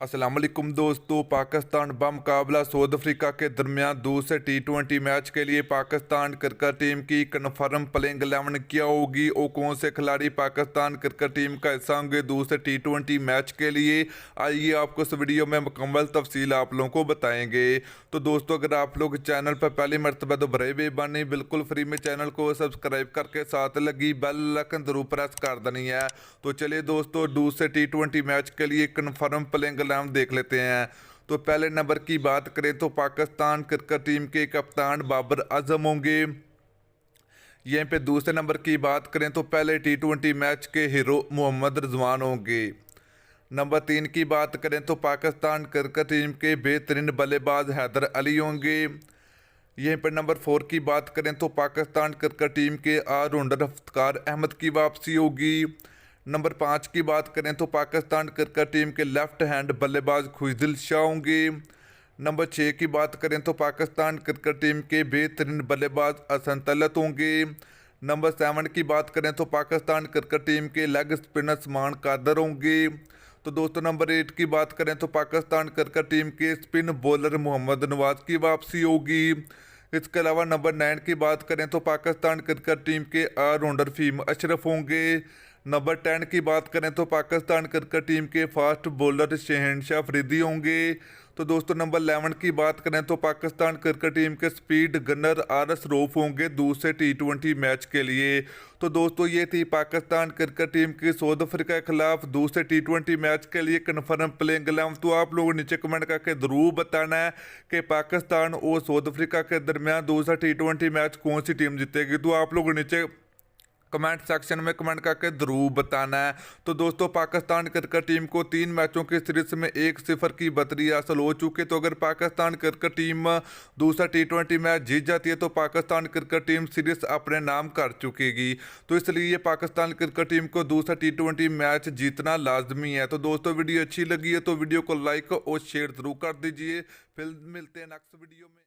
अस्सलाम वालेकुम दोस्तों, पाकिस्तान बमुकाबला साउथ अफ्रीका के दरमियान दूसरे T20 मैच के लिए पाकिस्तान क्रिकेट टीम की कन्फर्म प्लेइंग 11 क्या होगी और कौन से खिलाड़ी पाकिस्तान क्रिकेट टीम का हिस्सा होंगे दूसरे T20 मैच के लिए। आइए आपको इस वीडियो में मुकम्मल तफसील आप लोगों को बताएंगे। तो दोस्तों, अगर आप लोग चैनल पर पहली मरतबा तो बड़े बेबानी बिल्कुल फ्री में चैनल को सब्सक्राइब करके साथ लगी बेल आइकन जरूर प्रेस कर देनी है। तो चलिए दोस्तों, दूसरे T20 मैच के लिए कन्फर्म प्लेइंग नाम देख लेते हैं। तो पहले नंबर की बात करें तो पाकिस्तान क्रिकेट टीम के कप्तान बाबर आजम होंगे। यहीं पे दूसरे नंबर की बात करें तो पहले T20 मैच के हीरो मोहम्मद रिजवान होंगे। नंबर 3 की बात करें तो पाकिस्तान क्रिकेट टीम के बेहतरीन बल्लेबाज हैदर अली होंगे। यहीं पर नंबर 4 की बात करें तो पाकिस्तान क्रिकेट टीम के ऑलराउंडर इफ्तिखार अहमद की वापसी होगी। नंबर 5 की बात करें तो पाकिस्तान क्रिकेट टीम के लेफ्ट हैंड बल्लेबाज खुशदिल शाह होंगे। नंबर 6 की बात करें तो पाकिस्तान क्रिकेट टीम के बेहतरीन बल्लेबाज हसन तलत होंगे। नंबर 7 की बात करें तो पाकिस्तान क्रिकेट टीम के लेग स्पिनर समान कादर होंगे। तो दोस्तों, नंबर 8 की बात करें तो पाकिस्तान क्रिकेट टीम के स्पिन बॉलर मोहम्मद नवाज की वापसी होगी। इसके अलावा नंबर 9 की बात करें तो पाकिस्तान क्रिकेट टीम के ऑलराउंडर फीम अशरफ होंगे। नंबर 10 की बात करें तो पाकिस्तान क्रिकेट टीम के फास्ट बॉलर शहनशाह अफरीदी होंगे। तो दोस्तों, नंबर 11 की बात करें तो पाकिस्तान क्रिकेट टीम के स्पीड गनर आरएस रऊफ होंगे दूसरे T20 मैच के लिए। तो दोस्तों, ये थी पाकिस्तान क्रिकेट टीम की साउथ अफ्रीका के खिलाफ दूसरे T20 मैच के लिए कन्फर्म प्लेइंग 11। तो आप लोगों नीचे कमेंट करके ज़रूर बताना है कि पाकिस्तान और साउथ अफ्रीका के दरमियान दूसरा T20 मैच कौन सी टीम जीतेगी। तो आप लोग नीचे कमेंट सेक्शन में कमेंट करके ज़रूर बताना है। तो दोस्तों, पाकिस्तान क्रिकेट टीम को 3 मैचों की सीरीज में 1-0 की बढ़त हासिल हो चुकी है। तो अगर पाकिस्तान क्रिकेट टीम दूसरा T20 मैच जीत जाती है तो पाकिस्तान क्रिकेट टीम सीरीज अपने नाम कर चुकेगी। तो इसलिए पाकिस्तान क्रिकेट टीम को दूसरा T20 मैच जीतना लाजमी है। तो दोस्तों, वीडियो अच्छी लगी है तो वीडियो को लाइक और शेयर ज़रूर कर दीजिए। फिर मिलते हैं नेक्स्ट वीडियो में।